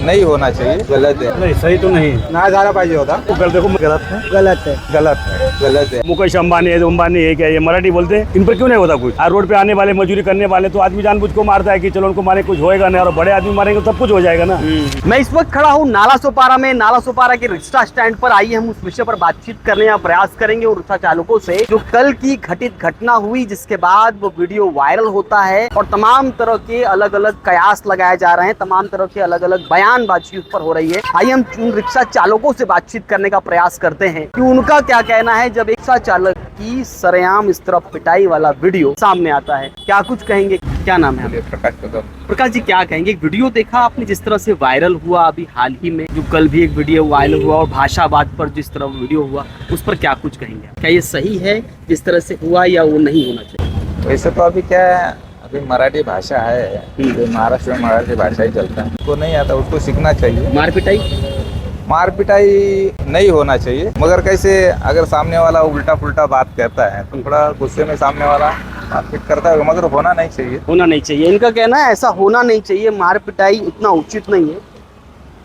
नहीं होना चाहिए, गलत है। नहीं सही तो नहीं ना झाला पाहिजे होता। तो कर देखो गलत है, गलत है, गलत है। गलत है। मुकेश अंबानी है, अंबानी है क्या, ये मराठी बोलते हैं, इन पर क्यों नहीं होता कुछ। और रोड पे आने वाले मजदूरी करने वाले तो आदमी जानबूझ को मारता है कि चलो उनको मारे, कुछ होएगा नहीं, और बड़े आदमी मारेंगे तब कुछ हो जाएगा ना। मैं इस वक्त खड़ा हूँ नाला सोपारा में। नाला सोपारा के रिक्शा स्टैंड पर आइए हम उस विषय पर बातचीत करने का प्रयास करेंगे और रिक्शा चालकों से, जो कल की घटित घटना हुई जिसके बाद वो वीडियो वायरल होता है और तमाम तरह के अलग अलग कयास लगाए जा रहे हैं, तमाम तरह के अलग अलग बयानबाजी उस पर हो रही है। आइए हम उन रिक्शा चालकों से बातचीत करने का प्रयास करते हैं कि उनका क्या कहना है जब एक रिक्शा चालक की सरेआम इस तरह पिटाई वाला वीडियो सामने आता है। क्या कुछ कहेंगे? क्या नाम है आपका? प्रकाश कदम। प्रकाश जी, क्या कहेंगे? एक वीडियो देखा आपने जिस तरह से वायरल हुआ अभी हाल ही में, जो कल भी एक वीडियो वायरल हुआ और भाषावाद पर जिस तरह वीडियो हुआ, उस पर क्या कुछ कहेंगे? क्या ये सही है जिस तरह से हुआ या वो नहीं होना चाहिए? वैसे तो अभी क्या है, अभी मराठी भाषा है, तो महाराष्ट्र में मराठी भाषा ही चलता है। उसको नहीं आता, उसको सीखना चाहिए। मार पिटाई नहीं होना चाहिए, मगर कैसे अगर सामने वाला उल्टा पुल्टा बात करता है तो थोड़ा गुस्से में सामने वाला मारपीट करता है, मगर होना नहीं चाहिए। होना नहीं चाहिए, इनका कहना है ऐसा होना नहीं चाहिए, मार पिटाई उतना उचित नहीं है।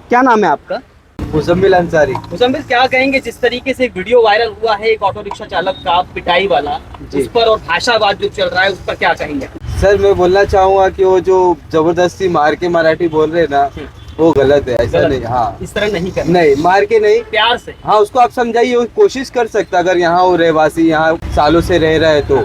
क्या नाम है आपका? मुजम्मिल अंसारी। मुजम्मिल, क्या कहेंगे जिस तरीके से वीडियो वायरल हुआ है एक ऑटो रिक्शा चालक का पिटाई वाला, उस पर और भाषावाद जो चल रहा है उस पर क्या कहेंगे? सर मैं बोलना चाहूँगा कि वो जो जबरदस्ती मार के मराठी बोल रहे हैं ना, वो गलत है। ऐसा नहीं, हाँ इस तरह नहीं करना, नहीं मार के नहीं, प्यार से। हाँ उसको आप समझाइए, वो कोशिश कर सकता अगर यहाँ वो रहवासी यहाँ सालों से रह रहा है तो।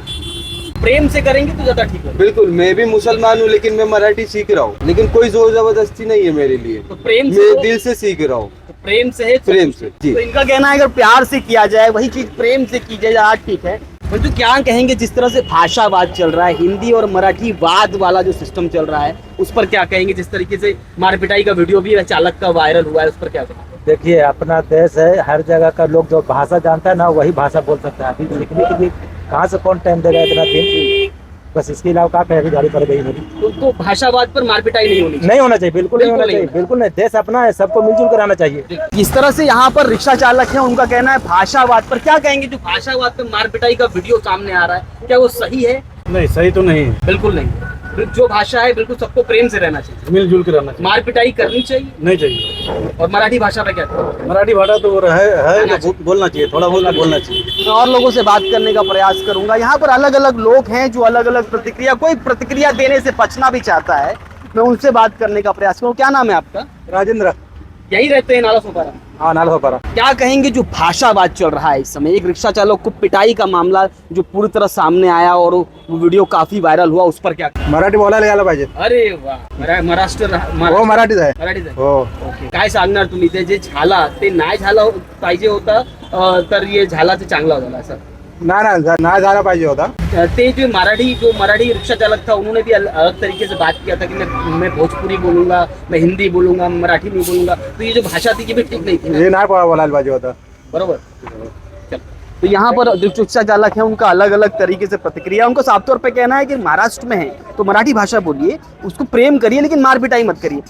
प्रेम से करेंगे तो ज्यादा ठीक है। बिल्कुल, मैं भी मुसलमान हूँ लेकिन मैं मराठी सीख रहा हूँ, लेकिन कोई जोर जबरदस्ती नहीं है मेरे लिए, तो प्रेम से, मैं दिल से सीख रहा हूँ। तो प्रेम से है, प्रेम से जी। तो इनका कहना है अगर प्यार से किया जाए वही चीज प्रेम से की जाए, आज ठीक है। तो क्या कहेंगे जिस तरह से भाषावाद चल रहा है, हिंदी और मराठी वाद वाला जो सिस्टम चल रहा है, उस पर क्या कहेंगे? जिस तरीके से मारपिटाई का वीडियो भी चालक का वायरल हुआ है, उस पर क्या कहेंगे? देखिए, अपना देश है, हर जगह का लोग जो भाषा जानता है ना वही भाषा बोल सकता है। अभी लिखने के लिए कहाँ से कौन टाइम देगा इतना दिन, बस इसके अलावा क्या कहें, अभी गाड़ी पड़ गई मेरी। तो भाषावाद पर मारपिटाई नहीं होनी चाहिए। नहीं होना चाहिए, बिल्कुल नहीं होना चाहिए, बिल्कुल नहीं। देश अपना है, सबको मिलजुल कर आना चाहिए। इस तरह से यहाँ पर रिक्शा चालक है, उनका कहना है भाषावाद पर। क्या कहेंगे जो भाषावाद पर मारपिटाई का वीडियो सामने आ रहा है, क्या वो सही है? नहीं सही तो नहीं, बिल्कुल नहीं। जो भाषा है बिल्कुल सबको प्रेम से रहना चाहिए, मिलजुल कर रहना चाहिए। मारपिटाई करनी चाहिए नहीं चाहिए। और मराठी भाषा पे क्या कहेंगे? मराठी भाषा तो है तो बोलना चाहिए, थोड़ा बोलना चाहिए। मैं और लोगों से बात करने का प्रयास करूंगा। यहाँ पर अलग अलग लोग हैं जो अलग अलग प्रतिक्रिया, कोई प्रतिक्रिया देने से बचना भी चाहता है, मैं उनसे बात करने का प्रयास करूँ। क्या नाम है आपका? राजेंद्र। यही रहते हैं नाला सोपारा? हाँ, नाला सोपारा। क्या कहेंगे जो भाषावाद चल रहा है इस समय, एक रिक्शा चालक को पिटाई का मामला जो पूरी तरह सामने आया और वो वीडियो काफी वायरल हुआ, उस पर क्या? मराठी बोलायला यायला पाहिजे। अरे वा, महाराष्ट्र हो मराठीच आहे। मराठीच आहे. हो. ओके. काय सांगणार तुम्ही? ते जे झाला ते नाही झाला पाहिजे होता, तर ये झाला ते चांगला झाला असं? ना झाला पाहिजे होता। ते जो मराठी रिक्शा चालक था उन्होंने भी अलग तरीके से बात किया था कि मैं भोजपुरी बोलूंगा, मैं हिंदी बोलूंगा, मराठी नहीं बोलूंगा। तो ये जो भाषा थी ये भी ठीक नहीं थी, ये नाही बोलायला पाहिजे होता। बरोबर। तो यहाँ पर रिक्शा चालक है, उनका अलग अलग तरीके से प्रतिक्रिया। उनको साफ तौर पे कहना है कि महाराष्ट्र में है तो मराठी भाषा बोलिए, उसको प्रेम करिए, लेकिन मार पिटाई मत करिए।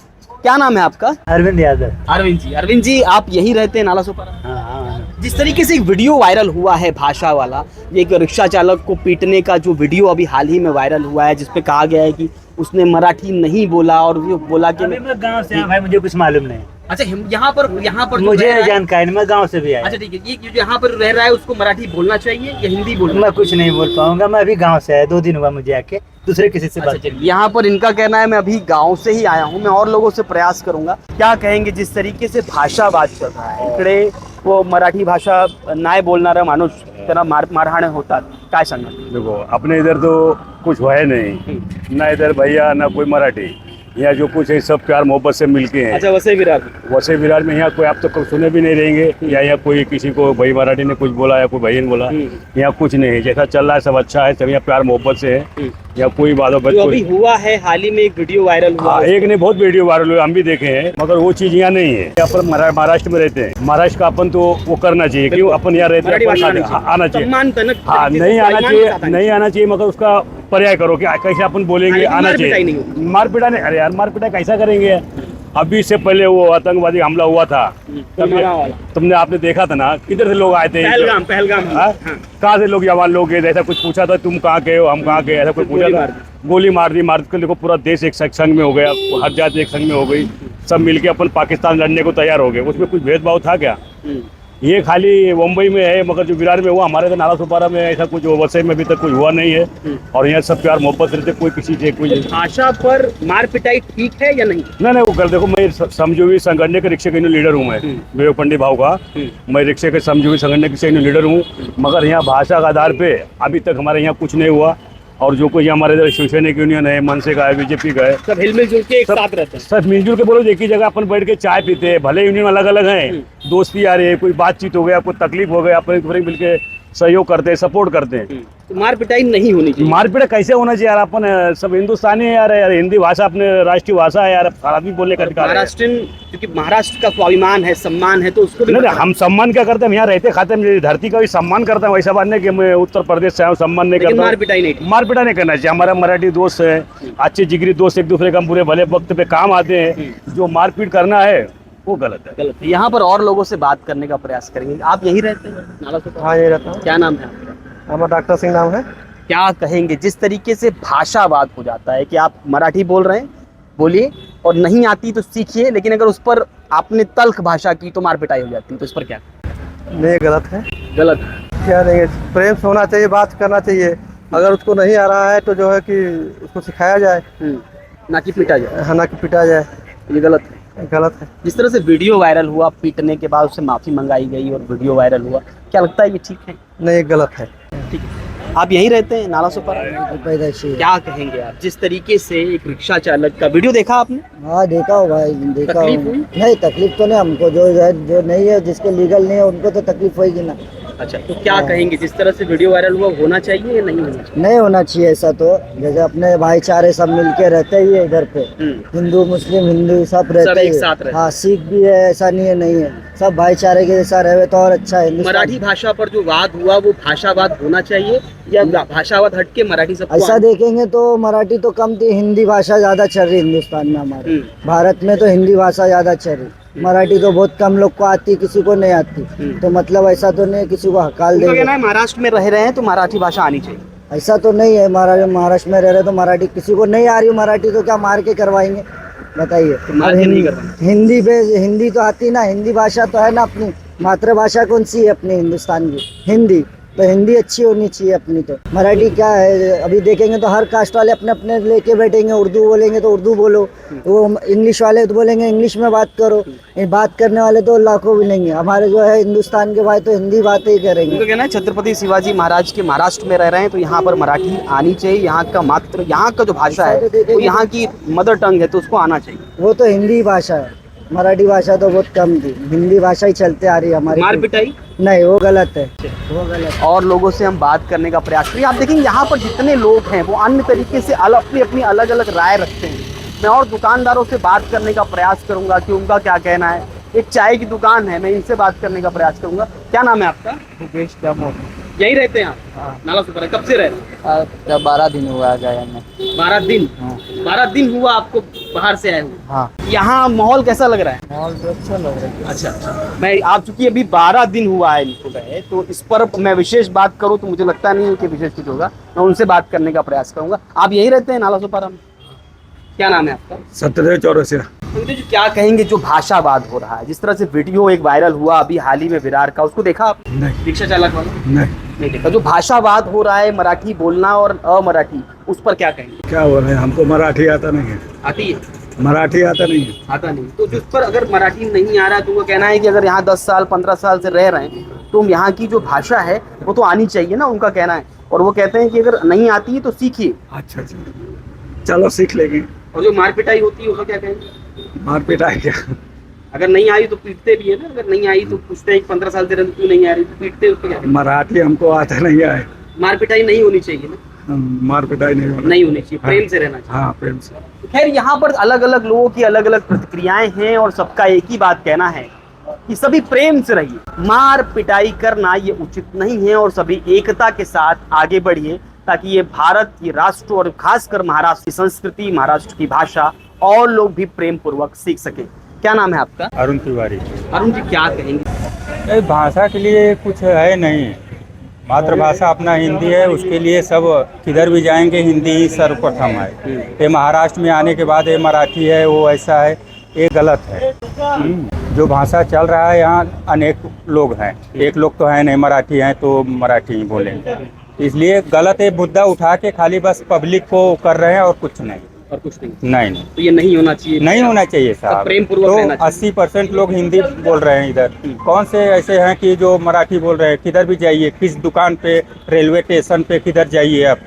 क्या नाम है आपका? अरविंद यादव। अरविंद जी, आप यही रहते हैं नाला सोपारा? हाँ। जिस तरीके से एक वीडियो वायरल हुआ है भाषा वाला, एक रिक्शा चालक को पीटने का जो वीडियो अभी हाल ही में वायरल हुआ है, जिसपे कहा गया है कि उसने मराठी नहीं बोला और वो बोला कि मैं गांव से, भाई मुझे कुछ मालूम नहीं। अच्छा, यहाँ पर मुझे जानकारी, मैं गांव से भी आया। अच्छा ठीक है, ये जो यहाँ पर रह रहा है उसको मराठी बोलना चाहिए या हिंदी बोलना? मैं कुछ नहीं बोल पाऊंगा, मैं अभी गांव से आया, 2 दिन हुआ मुझे आके, दूसरे किसी से बात। यहाँ पर इनका कहना है मैं अभी गांव से ही आया हूँ, मैं और लोगों से प्रयास करूंगा। क्या कहेंगे जिस तरीके से भाषावाद चल रहा है, इकडे वो मराठी भाषा नाही बोलणारा माणूस त्यांना मारहाण होतात, काय सांगणार? देखो, अपने इधर तो कुछ हुआ है नहीं, ना इधर भैया ना कोई मराठी, यहाँ जो कुछ है सब प्यार मोहब्बत से मिलके हैं। अच्छा, वैसे विरार में यहाँ कोई आप तो सुने भी नहीं रहेंगे, या यहाँ कोई किसी को भाई मराठी ने कुछ बोला या कोई भाई ने बोला, यहाँ कुछ नहीं है। जैसा चल रहा है सब अच्छा है, सब यहाँ प्यार मोहब्बत से है, या कोई बात अभी हुआ है हाल ही में एक वीडियो वायरल हुआ। एक नहीं, बहुत वीडियो वायरल हुए, हम भी देखे हैं, मगर वो चीज यहाँ नहीं है। अपन महाराष्ट्र में रहते हैं, महाराष्ट्र का अपन तो वो करना चाहिए, क्यों अपन यहाँ रहते हैं, आना चाहिए। हाँ, नहीं आना चाहिए, मगर उसका पर्याय करो कि कैसे अपन बोलेंगे, आना चाहिए। मारपीटा नहीं, अरे यार मारपीटा कैसा करेंगे? अभी इससे पहले वो आतंकवादी हमला हुआ था, तुमने आपने देखा था ना, किधर से लोग आए थे? पहलगाम। कहाँ से लोग, जवान लोग गए, ऐसा कुछ पूछा था, तुम कहाँ गए हो, हम कहाँ गए, ऐसा कुछ पूछा था? गोली मार दी, देखो पूरा देश एक संग में हो गया, हर जाति एक संग में हो गई, सब मिलके अपन पाकिस्तान लड़ने को तैयार हो गए, उसमें कुछ भेदभाव था क्या? ये खाली मुंबई में है, मगर जो विरार में हुआ, हमारे तो नाला सुपारा में ऐसा कुछ वसई में अभी तक कुछ हुआ नहीं है। और यहाँ सब प्यार मोहब्बत रहते, कोई किसी से कोई भाषा पर मार पिटाई ठीक है या नहीं? नहीं वो कर देखो, मैं समझौती संगठन के रिक्शे के लीडर हूँ, मैं विवेक पंडित भाव का, मैं रिक्शे के समझौती संगठन के लीडर हूँ। मगर यहाँ भाषा के आधार पे अभी तक हमारे यहाँ कुछ नहीं हुआ। और जो कोई हमारे इधर शिवसैनिक यूनियन है, मनसे का है, बीजेपी का है, सब हिलमिल जुल के एक साथ रहते हैं। सब मिलजुल के बोलो, एक ही जगह अपन बैठ के चाय पीते हैं, भले यूनियन अलग अलग हैं, दोस्ती आ रही है, कोई बातचीत हो गया, कोई तकलीफ हो गया, अपन मिलके सहयोग करते हैं, सपोर्ट करते हैं। तो मार पिटाई नहीं होनी चाहिए। मारपीट कैसे होना चाहिए यार? अपन सब हिंदुस्तानी है यार, हिंदी भाषा अपने राष्ट्रीय भाषा है यार, हर आदमी बोलने का अधिकार है। महाराष्ट्र, क्योंकि महाराष्ट्र का स्वाभिमान है, सम्मान है, तो उसको भी नहीं, हम सम्मान क्या करते हैं? हम यहाँ रहते खाते हैं, धरती का भी सम्मान करते हैं। वैसा बात नहीं कि मैं उत्तर प्रदेश से आया हूँ, सम्मान नहीं करता। मार पिटाई नहीं, मारपीटा नहीं करना चाहिए। हमारा मराठी दोस्त है, अच्छे जिगरी दोस्त, एक दूसरे का बुरे भले वक्त पे काम आते हैं। जो मारपीट करना है वो गलत है। गलत है। यहाँ पर और लोगों से बात करने का प्रयास करेंगे। आप यहीं रहते हैं नाला सुपारा? हाँ, ये रहता हूँ। क्या नाम है आपका? हमारा डॉक्टर सिंह नाम है। क्या कहेंगे जिस तरीके से भाषावाद हो जाता है कि आप मराठी बोल रहे हैं, बोलिए, और नहीं आती तो सीखिए, लेकिन अगर उस पर आपने तल्ख भाषा की तो मार पिटाई हो जाती है, तो इस पर क्या? नहीं, गलत है। गलत है। क्या नहीं, प्रेम से होना चाहिए, बात करना चाहिए। अगर उसको नहीं आ रहा है तो जो है कि उसको सिखाया जाए, ना कि पीटा जाए। हाँ, ना कि पिटा जाए। ये गलत है। गलत है। जिस तरह से वीडियो वायरल हुआ, पीटने के बाद उससे माफी मंगाई गई और वीडियो वायरल हुआ, क्या लगता है ये ठीक है? नहीं, ये गलत है। ठीक है। आप यहीं रहते हैं नाला सुपारा? पैदाइशी। क्या कहेंगे आप जिस तरीके से एक रिक्शा चालक का वीडियो देखा आपने? हाँ, देखा हो भाई, देखा तकलीफ हो। हुई? नहीं, तकलीफ तो नहीं हमको, जो नहीं है, जिसके लीगल नहीं है उनको तो तकलीफ होगी ना। अच्छा, तो क्या कहेंगे जिस तरह से वीडियो वायरल हुआ, होना चाहिए या नहीं होना चाहिए? नहीं होना चाहिए ऐसा तो। जैसे अपने भाईचारे सब मिलके रहते ही है इधर पे, हिंदू मुस्लिम हिंदू सब रहते एक साथ रहते। हाँ, सिख भी है, ऐसा नहीं है, नहीं है, सब भाईचारे के जैसा रहे तो और अच्छा है। मराठी भाषा पर जो वाद हुआ वो भाषावाद होना चाहिए या भाषावाद हटके मराठी सब ऐसा देखेंगे तो मराठी तो कम थी, हिंदी भाषा ज्यादा चल रही हिंदुस्तान में, हमारे भारत में तो हिंदी भाषा ज्यादा चल रही। मराठी तो बहुत कम लोग को आती, किसी को नहीं आती। तो मतलब ऐसा तो नहीं किसी को हकाल दे। महाराष्ट्र में रह रहे हैं तो मराठी भाषा आनी चाहिए, ऐसा तो नहीं है। महाराष्ट्र में रह रहे तो मराठी किसी को नहीं आ रही मराठी तो क्या मार के करवाएंगे? बताइए। हिंदी तो आती ना, हिंदी भाषा तो है ना अपनी मातृभाषा। कौन सी है अपनी हिंदुस्तान की? हिंदी। तो हिंदी अच्छी होनी चाहिए अपनी। तो मराठी क्या है, अभी देखेंगे तो हर कास्ट वाले अपने अपने लेके बैठेंगे। उर्दू बोलेंगे तो उर्दू बोलो, वो इंग्लिश वाले तो बोलेंगे इंग्लिश में बात करो। ये बात करने वाले तो लाखों मिलेंगे। हमारे जो है हिंदुस्तान के भाई तो हिंदी बातें ही करेंगे। तो कहना है छत्रपति शिवाजी महाराज के महाराष्ट्र में रह रहे हैं तो यहाँ पर मराठी आनी चाहिए। यहाँ का जो भाषा है वो यहाँ की मदर टंग है तो उसको आना चाहिए। वो तो हिंदी भाषा है, मराठी भाषा तो बहुत कम थी, हिंदी भाषा ही चलते आ रही है हमारी। मार पिटाई नहीं, वो गलत है, वो गलत है। और लोगों से हम बात करने का प्रयास करिए। आप देखेंगे यहाँ पर जितने लोग हैं वो अन्य तरीके से अपनी अपनी अलग अलग राय रखते हैं। मैं और दुकानदारों से बात करने का प्रयास करूंगा कि उनका क्या कहना है। एक चाय की दुकान है, मैं इनसे बात करने का प्रयास करूंगा। क्या नाम है आपका? मुकेश दामोद। यही रहते हैं आप नाला सुपारा? कब से रहते हैं? 12 दिन हुआ गया मैं। 12 दिन? 12 दिन हुआ आपको बाहर से आए हुए? हाँ। यहाँ माहौल कैसा लग रहा है? माहौल तो अच्छा लग रहा है। अच्छा, मैं आप चूंकि अभी 12 दिन हुआ है इनको गए, तो इस पर मैं विशेष बात करूं तो मुझे लगता नहीं है कि विशेष कुछ होगा। मैं उनसे बात करने का प्रयास करूंगा। आप यही रहते हैं नाला सुपारा में? क्या नाम है आपका? सत्यदेव चौरसिया। तो क्या कहेंगे जो भाषावाद हो रहा है, जिस तरह से वीडियो एक वायरल हुआ अभी हाल ही में विरार का, उसको देखा आप? नहीं। रिक्शा चालक वाला? नहीं देखा। जो भाषावाद हो रहा है मराठी बोलना और अमराठी, उस पर क्या कहेंगे? क्या बोल रहे हैं, हमको मराठी आता नहीं है। आती है? मराठी आता नहीं है। आता नहीं। तो जिस पर अगर मराठी नहीं आ रहा है तो उनका कहना है कि अगर यहाँ 10 साल 15 साल से रह रहे हैं तो यहाँ की जो भाषा है वो तो आनी चाहिए ना, उनका कहना है। और वो कहते हैं कि अगर नहीं आती है तो सीखिए। अच्छा, चलो सीख लेंगे। और जो मार पिटाई होती है उसका क्या कहेंगे? मारपीट है क्या? अगर नहीं आई तो पीटते भी है ना, अगर नहीं आई तो पूछते हैं 15 साल से रह क्यों नहीं आ रही, तो पीटते हैं, उसको क्या कहेंगे? मराठी हमको आता नहीं है। मार पिटाई नहीं होनी चाहिए ना? मार पिटाई नहीं होना। नहीं होनी चाहिए, प्रेम से रहना चाहिए। हाँ, प्रेम से। खैर, यहाँ पर अलग अलग लोगों की अलग अलग प्रतिक्रियाएं हैं और सबका एक ही बात कहना है कि सभी प्रेम से रहिए। मार पिटाई करना ये उचित नहीं है और सभी एकता के साथ आगे बढ़िए ताकि ये भारत, ये राष्ट्र और खासकर महाराष्ट्र की संस्कृति, महाराष्ट्र की भाषा और लोग भी प्रेम पूर्वक सीख सके। क्या नाम है आपका? अरुण तिवारी। अरुण जी, क्या कहेंगे? भाषा के लिए कुछ है नहीं, मातृभाषा अपना हिंदी है, उसके लिए सब किधर भी जाएंगे हिंदी ही सर्वप्रथम है। ये महाराष्ट्र में आने के बाद ये मराठी है, वो ऐसा है, ये गलत है। जो भाषा चल रहा है यहाँ अनेक लोग हैं, एक लोग तो है नहीं मराठी हैं तो मराठी ही बोलेंगे, इसलिए गलत है। मुद्दा उठा के खाली बस पब्लिक को कर रहे हैं और कुछ नहीं। और कुछ नहीं। नहीं नहीं तो ये नहीं होना चाहिए, नहीं होना चाहिए साहब। प्रेम पूर्वक तो रहना चाहिए। 80% लोग हिंदी बोल रहे हैं इधर, कौन से ऐसे हैं कि जो मराठी बोल रहे हैं? किधर भी जाइए, किस दुकान पे, रेलवे स्टेशन पे, किधर जाइए आप,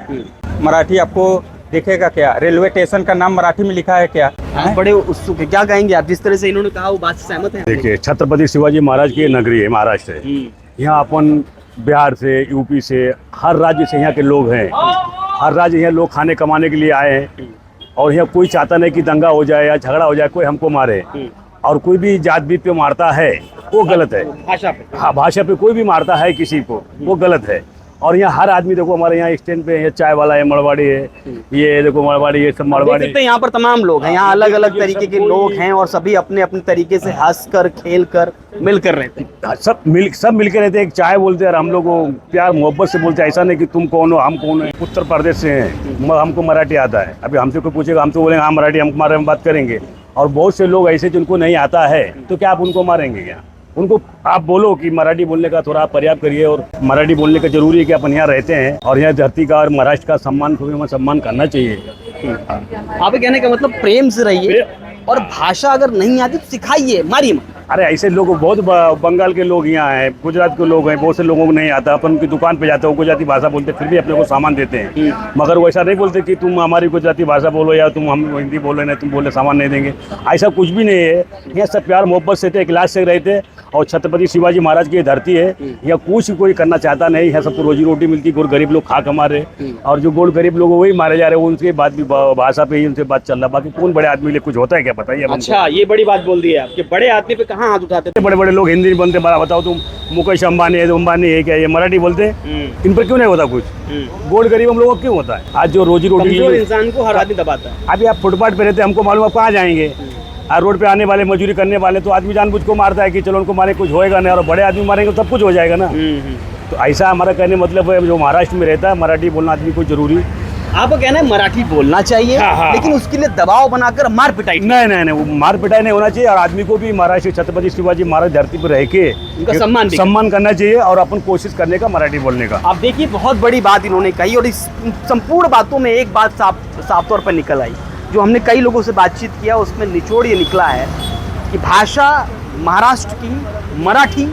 मराठी आपको दिखेगा क्या? रेलवे स्टेशन का नाम मराठी में लिखा है क्या? आप बड़े उत्सुक है, क्या कहेंगे आप? जिस तरह से इन्होंने कहा वो बात से सहमत है? देखिए, छत्रपति शिवाजी महाराज की नगरी है महाराष्ट्र है। यहाँ अपन बिहार से, यूपी से, हर राज्य से यहाँ के लोग हैं। हर राज्य यहाँ लोग खाने कमाने के लिए आए हैं और यहाँ कोई चाहता नहीं कि दंगा हो जाए या झगड़ा हो जाए, कोई हमको मारे। और कोई भी जात बीत पे मारता है वो गलत है। भाषा पे, हाँ, भाषा पे कोई भी मारता है किसी को वो गलत है। और यहाँ हर आदमी देखो, हमारे यहाँ स्टैंड पे ये चाय वाला है, मरवाड़ी है, ये देखो मरवाड़ी, ये सब मरवाड़ी। देखते हैं यहाँ पर तमाम लोग हैं, यहाँ अलग अलग तरीके के लोग हैं और सभी अपने अपने तरीके से हंस कर, खेल कर, मिलकर रहते हैं। सब मिलकर रहते हैं। एक चाय बोलते हैं और हम लोग को प्यार मोहब्बत से बोलते हैं। ऐसा नहीं कि तुम कौन हो, हम कौन है। उत्तर प्रदेश से हैं, हमको मराठी आता है। अभी हमसे कोई पूछेगा, हम तो बोलेंगे हाँ मराठी, हम हमारे में बात करेंगे। और बहुत से लोग ऐसे जिनको नहीं आता है, तो क्या आप उनको मारेंगे क्या? उनको आप बोलो कि मराठी बोलने का थोड़ा प्रयास करिए। और मराठी बोलने का जरूरी है कि अपन यहाँ रहते हैं और यहाँ धरती का और महाराष्ट्र का सम्मान को भी हमें सम्मान करना चाहिए। आप कहने का मतलब प्रेम से रहिए और भाषा अगर नहीं आती तो सिखाइए, मारिए मत। अरे ऐसे लोग बहुत बंगाल के लोग यहाँ हैं, गुजरात के लोग हैं, बहुत से लोगों को नहीं आता। अपन उनकी दुकान पे जाते हो, गुजराती भाषा बोलते, फिर भी अपने को सामान देते हैं। मगर वो ऐसा नहीं बोलते कि तुम हमारी गुजराती भाषा बोलो या तुम हम हिंदी बोलो, नहीं तुम बोले सामान नहीं देंगे। ऐसा कुछ भी नहीं है। यहाँ सब प्यार मोहब्बत से थे, इखलास से रहते। और छत्रपति शिवाजी महाराज की धरती है, यहाँ कुछ कोई करना चाहता नहीं है। सबको रोजी रोटी मिलती, गोर गरीब लोग खा कमा रहे और जो गोर गरीब लोग वही मारे जा रहे हैं। उनके बाद भी भाषा पे ही उनसे बात चल रहा। बाकी कौन बड़े आदमी के लिए कुछ होता है क्या, बताइए? अच्छा, ये बड़ी बात बोल दी है आपके। बड़े आदमी पे कहाँ हाथ उठाते थे? बड़े बड़े लोग हिंदी नहीं बोलते। बताओ तुम, मुकेश अंबानी है, अंबानी है क्या, ये मराठी बोलते? इन पर क्यों नहीं होता कुछ? गोर गरीब हम लोगों को क्यों होता है? आज जो रोजी रोटी इंसान को हर आदमी दबाता है। अभी आप फुटपाथ पे रहते, हमको मालूम, आप कहाँ जाएंगे? और रोड पे आने वाले, मजदूरी करने वाले, तो आदमी जानबूझ को मारता है कि चलो उनको मारे, कुछ होएगा नहीं। और बड़े आदमी मारेंगे तो सब कुछ हो जाएगा ना। तो ऐसा हमारा कहने मतलब है, जो महाराष्ट्र में रहता है, मराठी बोलना आदमी को जरूरी। आपको कहना है मराठी बोलना चाहिए, लेकिन उसके लिए दबाव बनाकर मार पिटाई नहीं, वो मार पिटाई नहीं होना चाहिए। और आदमी को भी महाराष्ट्र छत्रपति शिवाजी महाराज धरती पर रह के उनका सम्मान करना चाहिए और अपन कोशिश करने का मराठी बोलने का। आप देखिए, बहुत बड़ी बात इन्होंने कही और इस संपूर्ण बातों में एक बात साफ तौर पर निकल आई। जो हमने कई लोगों से बातचीत किया, उसमें निचोड़ ये निकला है कि भाषा महाराष्ट्र की मराठी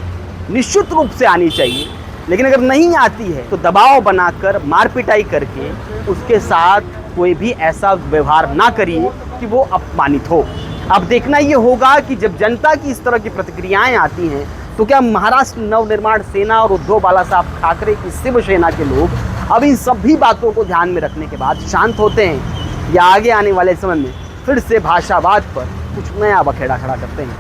निश्चित रूप से आनी चाहिए, लेकिन अगर नहीं आती है तो दबाव बनाकर, मार पिटाई करके उसके साथ कोई भी ऐसा व्यवहार ना करिए कि वो अपमानित हो। अब देखना ये होगा कि जब जनता की इस तरह की प्रतिक्रियाएं आती हैं, तो क्या महाराष्ट्र नवनिर्माण सेना और उद्धव बाला साहब ठाकरे की शिवसेना के लोग अब इन सभी बातों को ध्यान में रखने के बाद शांत होते हैं, या आगे आने वाले समय में फिर से भाषावाद पर कुछ नया बखेड़ा खड़ा करते हैं?